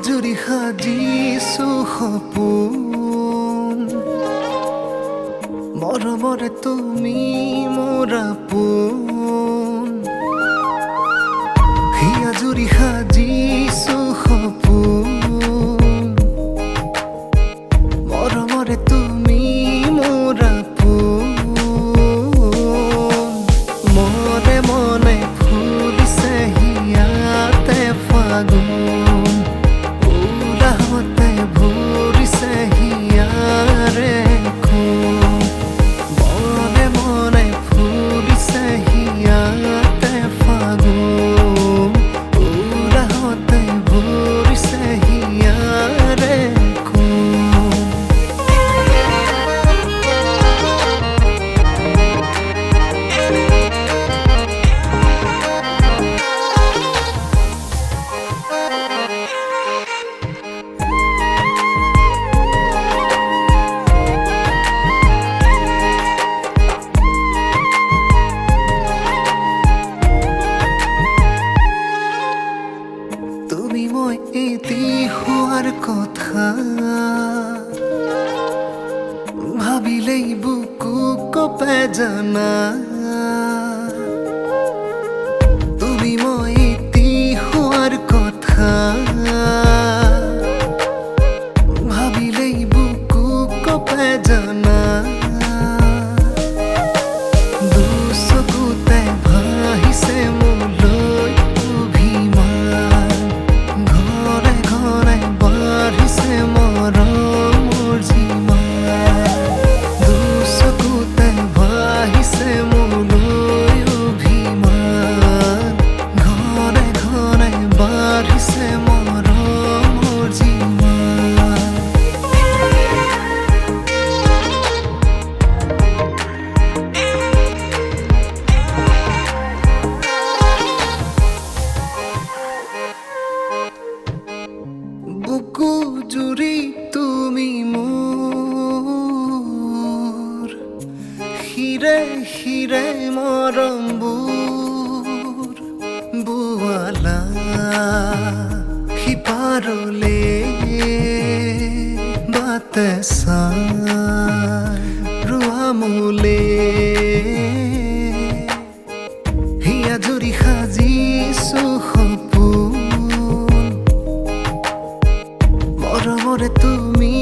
জুৰি সাজিছো সপোন মৰমৰে তুমি মোৰ আপোন হিয়া জুৰি সাজিছো সপোন মৰমৰে তুমি মোৰ আপোন মনে মনে ফুলিছে হিয়াতে ফাগুন ভৰিছে হিয়াৰে খুন মনে মনে ফুলিছে হিয়াতে ফাগুন উৰাহতে ভৰিছে হিয়াৰে খুন তুমি মই এটি হোৱাৰ কথা ভাবিলেই বুকু কঁপে জানা তুমি মই এটি হোৱাৰ কথা ভাবিলেই বুকু কঁপে জানা দুচকুতে ভাহিছে মোলৈ মৰমৰ জিমান দুচকুতে ভাহিছে মোলৈ অভিমান ঘৰে ঘৰে বাঢ়িছে মৰমৰ জিমান বুকু জুৰি তুমি মোৰ হিৰে হিৰে মৰমবোৰ বোৱালা সিপাৰলে বাটে চাই ৰোৱা মোলে হিয়া জুৰি সাজিছো সপোন মৰমৰে তুমি